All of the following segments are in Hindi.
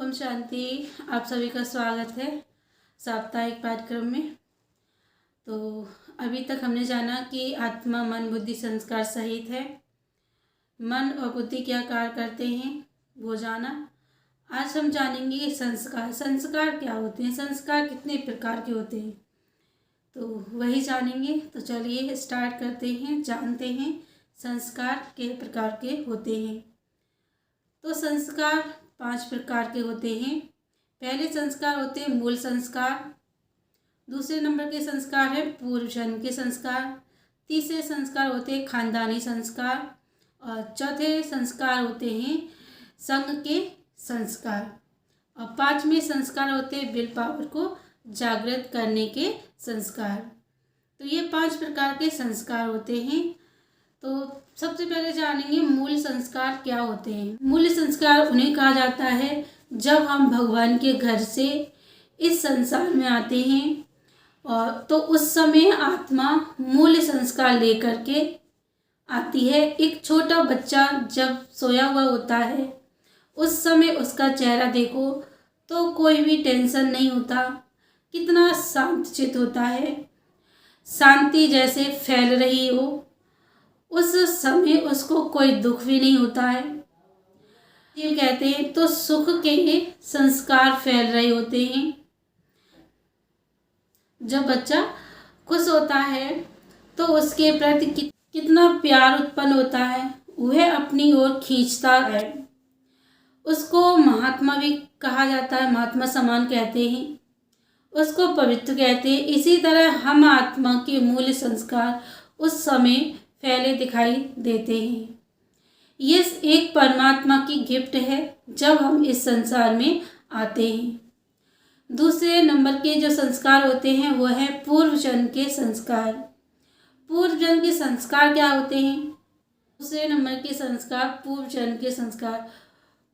ओम शांति। आप सभी का स्वागत है साप्ताहिक पाठ्यक्रम में। तो अभी तक हमने जाना कि आत्मा मन बुद्धि संस्कार सहित है। मन और बुद्धि क्या कार्य करते हैं वो जाना। आज हम जानेंगे संस्कार। संस्कार क्या होते हैं, संस्कार कितने प्रकार के होते हैं, तो वही जानेंगे। तो चलिए स्टार्ट करते हैं, जानते हैं संस्कार कितने प्रकार के होते हैं। तो संस्कार 5 प्रकार के होते हैं। पहले संस्कार होते हैं मूल संस्कार, दूसरे नंबर के संस्कार है पूर्व जन्म के संस्कार, तीसरे संस्कार होते हैं खानदानी संस्कार और चौथे संस्कार होते हैं संघ के संस्कार और 5वें संस्कार होते हैं विल पावर को जागृत करने के संस्कार। तो ये 5 प्रकार के संस्कार होते हैं। तो सबसे पहले जानेंगे मूल संस्कार क्या होते हैं। मूल संस्कार उन्हें कहा जाता है जब हम भगवान के घर से इस संसार में आते हैं और तो उस समय आत्मा मूल संस्कार लेकर के आती है। एक छोटा बच्चा जब सोया हुआ होता है उस समय उसका चेहरा देखो तो कोई भी टेंशन नहीं होता, कितना शांत चित्त होता है, शांति जैसे फैल रही हो। उस समय उसको कोई दुख भी नहीं होता है। ये कहते हैं तो सुख के संस्कार फैल रहे होते हैं। जब बच्चा खुश होता है तो उसके प्रति कितना प्यार उत्पन्न होता है, वह अपनी ओर खींचता है। उसको महात्मा भी कहा जाता है, महात्मा समान कहते हैं, उसको पवित्र कहते हैं। इसी तरह हम आत्मा के मूल संस्कार उस समय फैले दिखाई देते हैं। ये एक परमात्मा की गिफ्ट है जब हम इस संसार में आते हैं। दूसरे नंबर के जो संस्कार होते हैं वो है पूर्व जन्म के संस्कार। पूर्व जन्म के संस्कार क्या होते हैं? दूसरे नंबर के संस्कार पूर्व जन्म के संस्कार।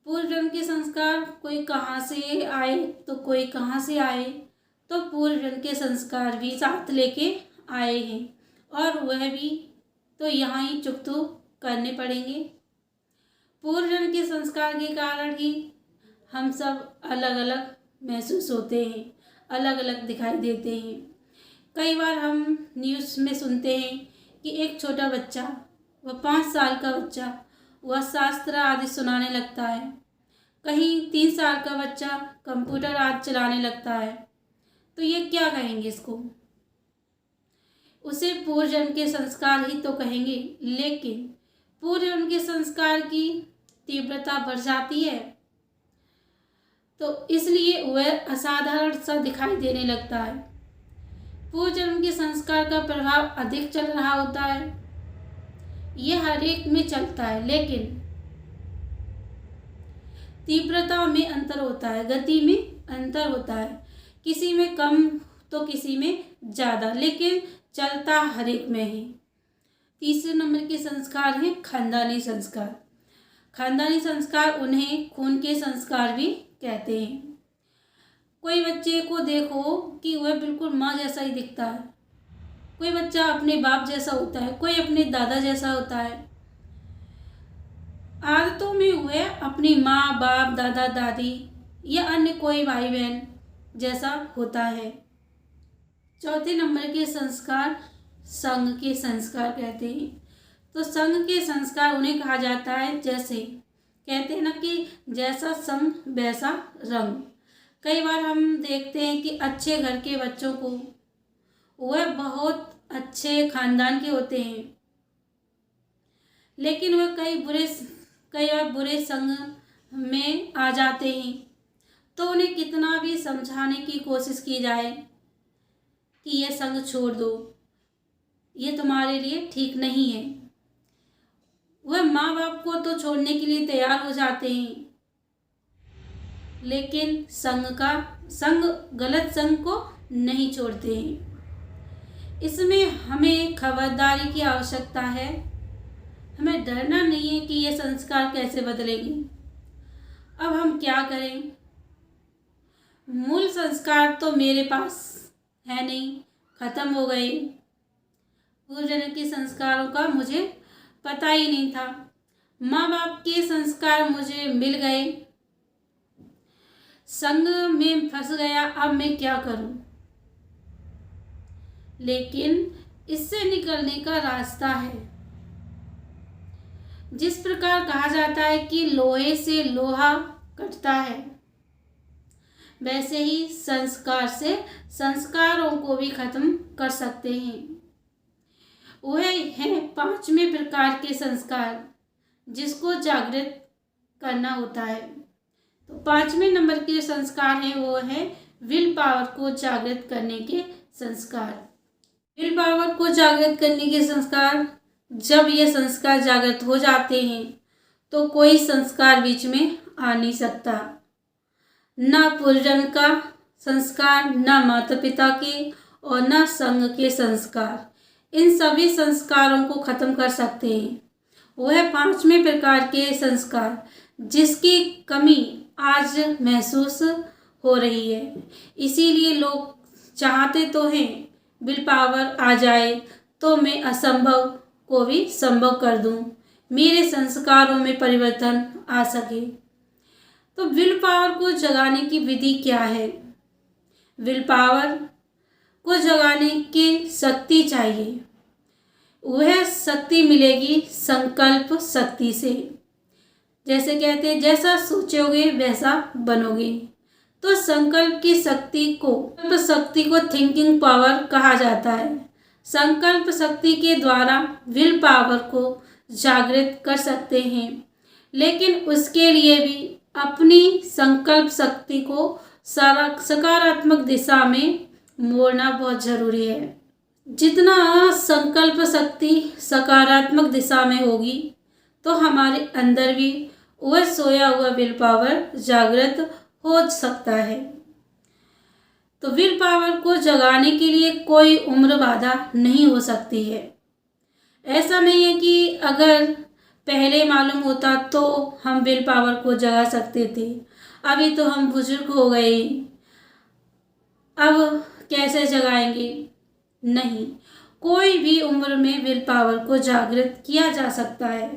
पूर्व जन्म के संस्कार कोई कहाँ से आए तो कोई कहाँ से आए, तो पूर्व जन्म के संस्कार भी साथ लेके आए हैं और वह भी तो यहाँ ही चुकतो करने पड़ेंगे। पूर्व जन्म के संस्कार के कारण ही हम सब अलग अलग महसूस होते हैं, अलग अलग दिखाई देते हैं। कई बार हम न्यूज़ में सुनते हैं कि एक छोटा बच्चा, वह 5 साल का बच्चा, वह शास्त्र आदि सुनाने लगता है। कहीं 3 साल का बच्चा कंप्यूटर आदि चलाने लगता है। तो ये क्या कहेंगे इसको? उसे पूर्व जन्म के संस्कार ही तो कहेंगे, लेकिन पूर्व जन्म के संस्कार की तीव्रता बढ़ जाती है तो इसलिए वह असाधारण सा दिखाई देने लगता है। पूर्व जन्म के संस्कार का प्रभाव अधिक चल रहा होता है, यह हर एक में चलता है, लेकिन तीव्रता में अंतर होता है, गति में अंतर होता है। किसी में कम तो किसी में ज़्यादा, लेकिन चलता हर एक में है। तीसरे नंबर के संस्कार हैं खानदानी संस्कार। खानदानी संस्कार उन्हें खून के संस्कार भी कहते हैं। कोई बच्चे को देखो कि वह बिल्कुल माँ जैसा ही दिखता है, कोई बच्चा अपने बाप जैसा होता है, कोई अपने दादा जैसा होता है। आदतों में वह अपनी माँ बाप दादा दादी या अन्य कोई भाई बहन जैसा होता है। चौथे नंबर के संस्कार संघ के संस्कार कहते हैं। तो संघ के संस्कार उन्हें कहा जाता है, जैसे कहते हैं ना कि जैसा संग वैसा रंग। कई बार हम देखते हैं कि अच्छे घर के बच्चों को, वह बहुत अच्छे खानदान के होते हैं, लेकिन वह कई बार बुरे संग में आ जाते हैं। तो उन्हें कितना भी समझाने की कोशिश की जाए कि यह संग छोड़ दो, ये तुम्हारे लिए ठीक नहीं है, वह माँ बाप को तो छोड़ने के लिए तैयार हो जाते हैं, लेकिन गलत संग को नहीं छोड़ते हैं। इसमें हमें खबरदारी की आवश्यकता है। हमें डरना नहीं है कि ये संस्कार कैसे बदलेंगे। अब हम क्या करें? मूल संस्कार तो मेरे पास है नहीं, खत्म हो गए। पूर्व जन्म के संस्कारों का मुझे पता ही नहीं था। माँ बाप के संस्कार मुझे मिल गए, संग में फंस गया, अब मैं क्या करूं। लेकिन इससे निकलने का रास्ता है। जिस प्रकार कहा जाता है कि लोहे से लोहा कटता है, वैसे ही संस्कार से संस्कारों को भी खत्म कर सकते हैं। वह हैं पांचवें प्रकार के संस्कार, जिसको जागृत करना होता है। तो पांचवें नंबर के जो संस्कार हैं वो है विल पावर को जागृत करने के संस्कार। विल पावर को जागृत करने के संस्कार, जब ये संस्कार जागृत हो जाते हैं तो कोई संस्कार बीच में आ नहीं सकता। न पूर्वजन्म का संस्कार, न माता पिता के और न संघ के संस्कार, इन सभी संस्कारों को खत्म कर सकते हैं। वह पांचवें प्रकार के संस्कार जिसकी कमी आज महसूस हो रही है। इसीलिए लोग चाहते तो हैं विल पावर आ जाए तो मैं असंभव को भी संभव कर दूं, मेरे संस्कारों में परिवर्तन आ सके। तो विल पावर को जगाने की विधि क्या है? विल पावर को जगाने की शक्ति चाहिए। वह शक्ति मिलेगी संकल्प शक्ति से। जैसे कहते हैं, जैसा सोचोगे वैसा बनोगे। तो संकल्प की शक्ति को थिंकिंग पावर कहा जाता है। संकल्प शक्ति के द्वारा विल पावर को जागृत कर सकते हैं, लेकिन उसके लिए भी अपनी संकल्प शक्ति को सकारात्मक दिशा में मोड़ना बहुत जरूरी है। जितना संकल्प शक्ति सकारात्मक दिशा में होगी तो हमारे अंदर भी वह सोया हुआ विल पावर जागृत हो सकता है। तो विल पावर को जगाने के लिए कोई उम्र बाधा नहीं हो सकती है। ऐसा नहीं है कि अगर पहले मालूम होता तो हम विल पावर को जगा सकते थे, अभी तो हम बुजुर्ग हो गए, अब कैसे जगाएंगे। नहीं, कोई भी उम्र में विल पावर को जागृत किया जा सकता है।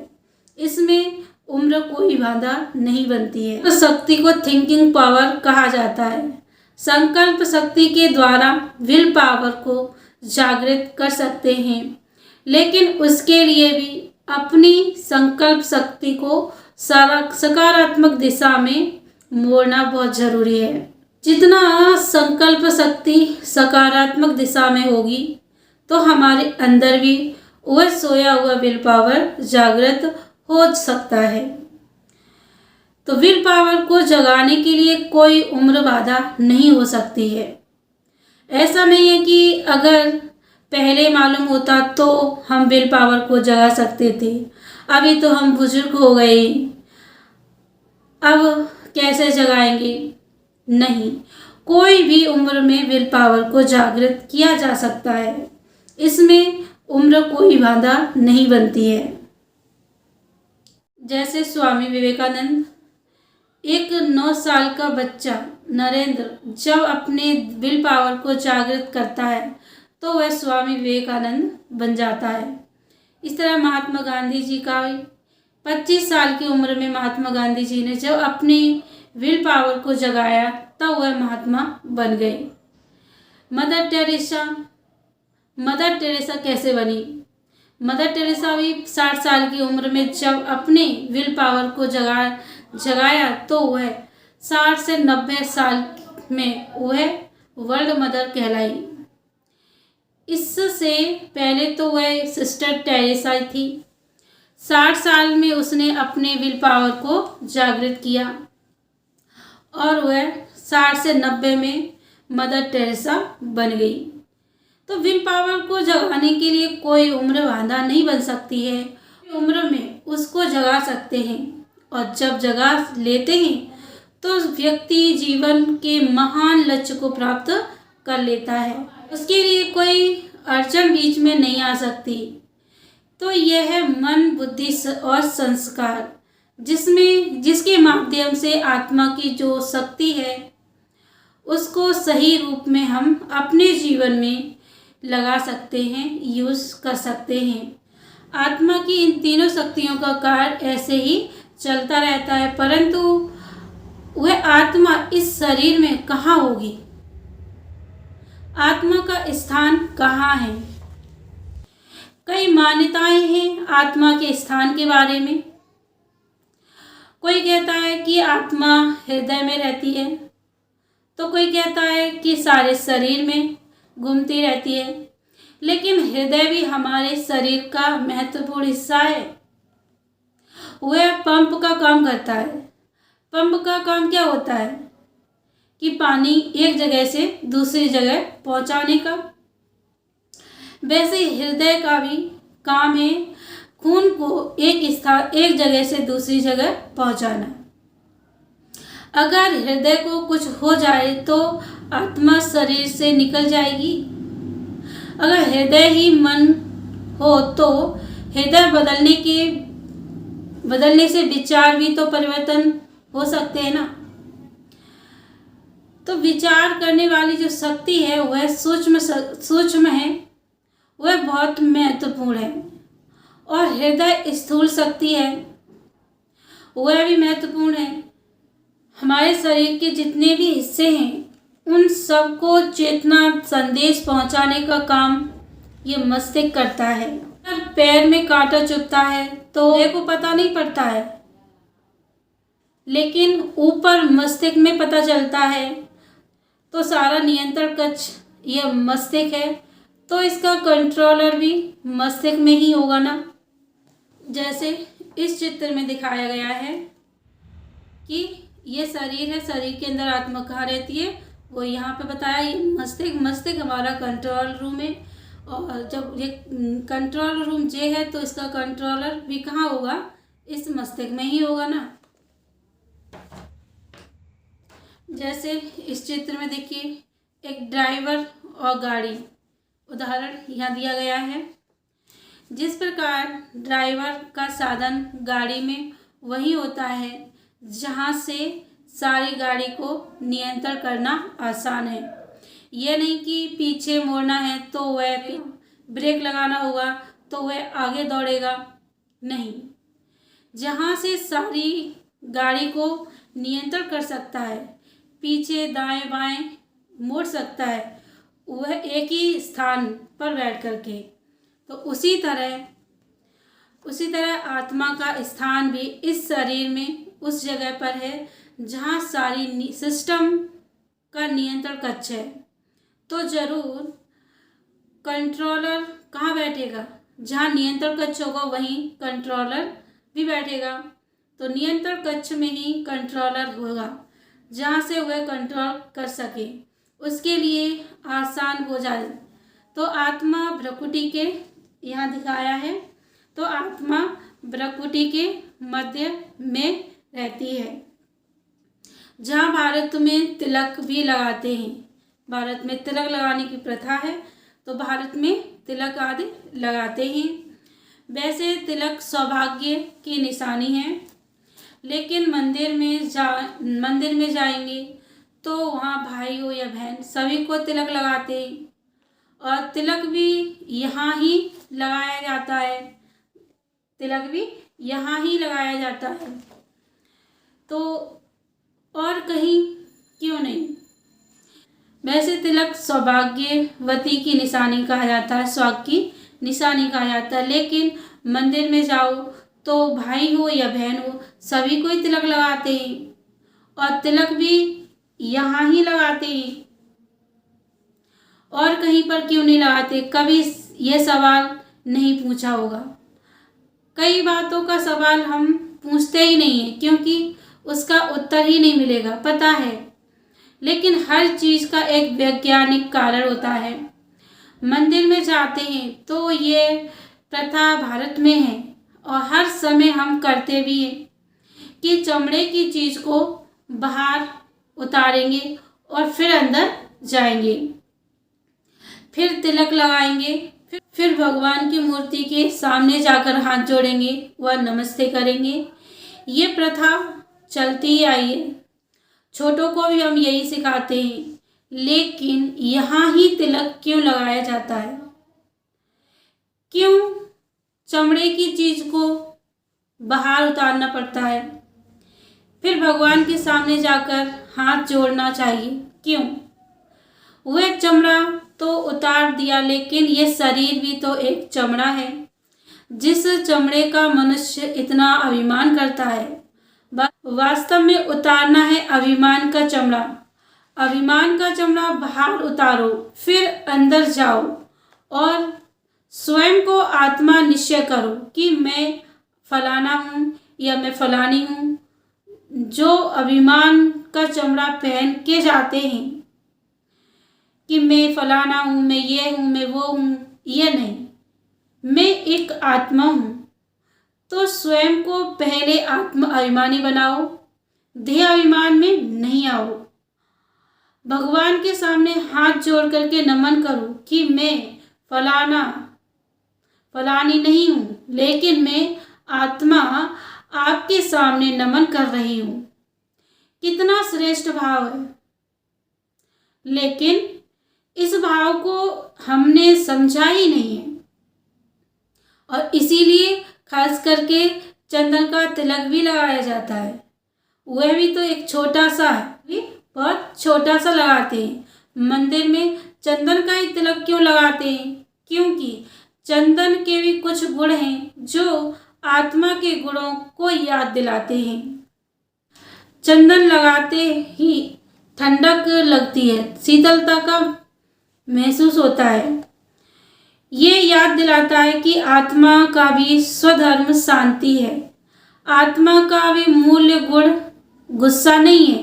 इसमें उम्र कोई बाधा नहीं बनती है। तो शक्ति को थिंकिंग पावर कहा जाता है। संकल्प शक्ति के द्वारा विल पावर को जागृत कर सकते हैं, लेकिन उसके लिए भी अपनी संकल्प शक्ति को सकारात्मक दिशा में मोड़ना बहुत जरूरी है। जितना संकल्प शक्ति सकारात्मक दिशा में होगी तो हमारे अंदर भी वह सोया हुआ विल पावर जागृत हो सकता है। तो विल पावर को जगाने के लिए कोई उम्र बाधा नहीं हो सकती है। ऐसा नहीं है कि अगर पहले मालूम होता तो हम विल पावर को जगा सकते थे, अभी तो हम बुजुर्ग हो गए, अब कैसे जगाएंगे। नहीं, कोई भी उम्र में विल पावर को जागृत किया जा सकता है। इसमें उम्र कोई बाधा नहीं बनती है। जैसे स्वामी विवेकानंद, एक 9 साल का बच्चा नरेंद्र जब अपने विल पावर को जागृत करता है तो वह स्वामी विवेकानंद बन जाता है। इस तरह महात्मा गांधी जी का 25 साल की उम्र में महात्मा गांधी जी ने जब अपनी विल पावर को जगाया तब वह महात्मा बन गए। मदर टेरेसा कैसे बनी? मदर टेरेसा भी 60 साल की उम्र में जब अपने विल पावर को जगाया तो वह 60 से 90 साल में वह वर्ल्ड मदर कहलाई। इससे पहले तो वह सिस्टर टेरेसा थी। 60 साल में उसने अपने विल पावर को जागृत किया और वह 60 से 90 में मदर टेरेसा बन गई। तो विल पावर को जगाने के लिए कोई उम्र बाधा नहीं बन सकती है। उम्र में उसको जगा सकते हैं और जब जगा लेते हैं तो व्यक्ति जीवन के महान लक्ष्य को प्राप्त कर लेता है। उसके लिए कोई अड़चन बीच में नहीं आ सकती। तो यह है मन, बुद्धि और संस्कार, जिसके माध्यम से आत्मा की जो शक्ति है उसको सही रूप में हम अपने जीवन में लगा सकते हैं, यूज कर सकते हैं। आत्मा की इन तीनों शक्तियों का कार्य ऐसे ही चलता रहता है, परंतु वह आत्मा इस शरीर में कहाँ होगी? आत्मा का स्थान कहाँ है? कई मान्यताएं हैं आत्मा के स्थान के बारे में। कोई कहता है कि आत्मा हृदय में रहती है, तो कोई कहता है कि सारे शरीर में घूमती रहती है। लेकिन हृदय भी हमारे शरीर का महत्वपूर्ण हिस्सा है। वह पंप का काम करता है। पंप का काम क्या होता है? कि पानी एक जगह से दूसरी जगह पहुंचाने का। वैसे हृदय का भी काम है खून को एक जगह से दूसरी जगह पहुंचाना। अगर हृदय को कुछ हो जाए तो आत्मा शरीर से निकल जाएगी। अगर हृदय ही मन हो तो हृदय बदलने से विचार भी तो परिवर्तन हो सकते हैं ना। तो विचार करने वाली जो शक्ति है वह सूक्ष्म है, वह बहुत महत्वपूर्ण है। और हृदय स्थूल शक्ति है, वह भी महत्वपूर्ण है। हमारे शरीर के जितने भी हिस्से हैं उन सबको चेतना संदेश पहुंचाने का काम ये मस्तिष्क करता है। जब पैर में कांटा चुभता है तो हृदय को पता नहीं पड़ता है, लेकिन ऊपर मस्तिष्क में पता चलता है। तो सारा नियंत्रण कक्ष यह मस्तिष्क है, तो इसका कंट्रोलर भी मस्तिष्क में ही होगा ना। जैसे इस चित्र में दिखाया गया है कि ये शरीर है, शरीर के अंदर आत्मा कहाँ रहती है, वो यहाँ पे बताया। ये मस्तिष्क हमारा कंट्रोल रूम है। और जब ये कंट्रोल रूम जे है तो इसका कंट्रोलर भी कहाँ होगा? इस मस्तिष्क में ही होगा ना। जैसे इस चित्र में देखिए, एक ड्राइवर और गाड़ी उदाहरण यहाँ दिया गया है। जिस प्रकार ड्राइवर का साधन गाड़ी में वही होता है जहाँ से सारी गाड़ी को नियंत्रण करना आसान है। यह नहीं कि पीछे मोड़ना है तो वह ब्रेक लगाना होगा तो वह आगे दौड़ेगा, नहीं। जहाँ से सारी गाड़ी को नियंत्रण कर सकता है, पीछे दाएं बाएं मोड़ सकता है, वह एक ही स्थान पर बैठ करके। तो उसी तरह आत्मा का स्थान भी इस शरीर में उस जगह पर है जहाँ सारी सिस्टम का नियंत्रण कक्ष है। तो जरूर कंट्रोलर कहाँ बैठेगा? जहाँ नियंत्रण कक्ष होगा वहीं कंट्रोलर भी बैठेगा। तो नियंत्रण कक्ष में ही कंट्रोलर होगा जहाँ से वह कंट्रोल कर सके, उसके लिए आसान हो जाए। तो आत्मा भ्रकुटी के यहाँ दिखाया है, तो आत्मा भ्रकुटी के मध्य में रहती है, जहाँ भारत में तिलक भी लगाते हैं। भारत में तिलक लगाने की प्रथा है, तो भारत में तिलक आदि लगाते हैं। वैसे तिलक सौभाग्य की निशानी है, लेकिन मंदिर में जाएंगे तो वहाँ भाई हो या बहन सभी को तिलक लगाते हैं। और तिलक भी यहाँ ही लगाया जाता है, तिलक भी यहाँ ही लगाया जाता है, तो और कहीं क्यों नहीं। वैसे तिलक सौभाग्यवती की निशानी कहा जाता है, सौभाग्य की निशानी कहा जाता है। लेकिन मंदिर में जाओ तो भाई हो या बहन हो सभी को ही तिलक लगाते हैं, और तिलक भी यहाँ ही लगाते हैं, और कहीं पर क्यों नहीं लगाते। कभी ये सवाल नहीं पूछा होगा। कई बातों का सवाल हम पूछते ही नहीं है क्योंकि उसका उत्तर ही नहीं मिलेगा, पता है। लेकिन हर चीज़ का एक वैज्ञानिक कारण होता है। मंदिर में जाते हैं तो ये प्रथा भारत में है और हर समय हम करते भी हैं कि चमड़े की चीज़ को बाहर उतारेंगे और फिर अंदर जाएंगे, फिर तिलक लगाएंगे, फिर भगवान की मूर्ति के सामने जाकर हाथ जोड़ेंगे व नमस्ते करेंगे। ये प्रथा चलती ही आई है, छोटों को भी हम यही सिखाते हैं। लेकिन यहाँ ही तिलक क्यों लगाया जाता है? क्यों चमड़े की चीज़ को बाहर उतारना पड़ता है? फिर भगवान के सामने जाकर हाथ जोड़ना चाहिए। क्यों? वह चमड़ा तो उतार दिया, लेकिन ये शरीर भी तो एक चमड़ा है। जिस चमड़े का मनुष्य इतना अभिमान करता है, वास्तव में उतारना है अभिमान का चमड़ा। अभिमान का चमड़ा बाहर उतारो, फिर अंदर जाओ और स्वयं को आत्मा निश्चय करो कि मैं फलाना हूँ या मैं फलानी हूँ। जो अभिमान का चमड़ा पहन के जाते हैं कि मैं फलाना हूँ, मैं ये हूँ, मैं वो हूँ, ये नहीं, मैं एक आत्मा हूँ। तो स्वयं को पहले आत्म अभिमानी बनाओ, देह अभिमान में नहीं आओ। भगवान के सामने हाथ जोड़ करके नमन करो कि मैं फलाना फलानी नहीं हूँ, लेकिन मैं आत्मा आपके सामने नमन कर रही हूँ। कितना श्रेष्ठ भाव है। लेकिन इस भाव को हमने समझा ही नहीं है, और इसीलिए खास करके चंदन का तिलक भी लगाया जाता है। वह भी तो एक छोटा सा है, बहुत छोटा सा लगाते हैं। मंदिर में चंदन का ही तिलक क्यों लगाते हैं? क्योंकि चंदन के भी कुछ गुण हैं जो आत्मा के गुणों को याद दिलाते हैं। चंदन लगाते ही ठंडक लगती है, शीतलता का महसूस होता है। ये याद दिलाता है कि आत्मा का भी स्वधर्म शांति है। आत्मा का भी मूल्य गुण गुस्सा नहीं है।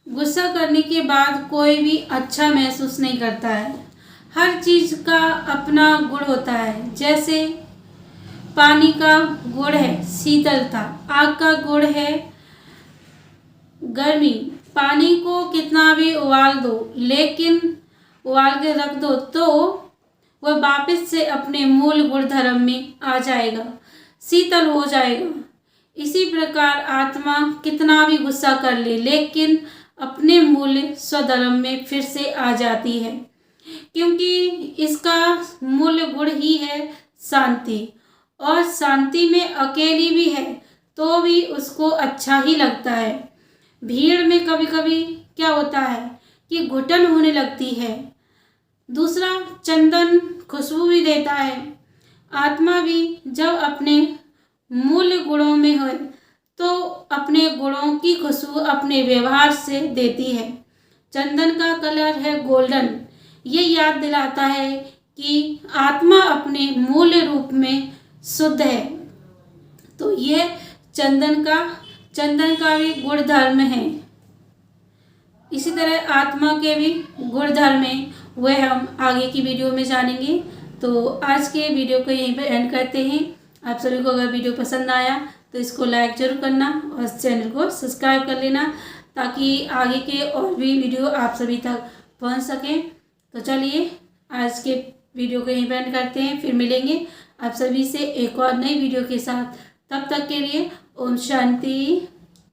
गुस्सा करने के बाद कोई भी अच्छा महसूस नहीं करता है। हर चीज़ का अपना गुण होता है। जैसे पानी का गुण है शीतलता, आग का गुण है गर्मी। पानी को कितना भी उबाल दो, लेकिन उबाल के रख दो तो वह वापस से अपने मूल गुणधर्म में आ जाएगा, शीतल हो जाएगा। इसी प्रकार आत्मा कितना भी गुस्सा कर ले, लेकिन अपने मूल स्वधर्म में फिर से आ जाती है, क्योंकि इसका मूल गुण ही है शांति। और शांति में अकेली भी है तो भी उसको अच्छा ही लगता है। भीड़ में कभी कभी क्या होता है कि घुटन होने लगती है। दूसरा, चंदन खुशबू भी देता है। आत्मा भी जब अपने मूल गुणों में हो तो अपने गुणों की खुशबू अपने व्यवहार से देती है। चंदन का कलर है गोल्डन। ये याद दिलाता है कि आत्मा अपने मूल रूप में शुद्ध है। तो ये चंदन का भी गुण धर्म है। इसी तरह आत्मा के भी गुण धर्म हैं, वह हम आगे की वीडियो में जानेंगे। तो आज के वीडियो को यहीं पर एंड करते हैं। आप सभी को अगर वीडियो पसंद आया तो इसको लाइक जरूर करना और चैनल को सब्सक्राइब कर लेना, ताकि आगे के और भी वीडियो आप सभी तक पहुंच सकें। तो चलिए आज के वीडियो को यहीं पर एंड करते हैं। फिर मिलेंगे आप सभी से एक और नई वीडियो के साथ। तब तक के लिए ओम शांति।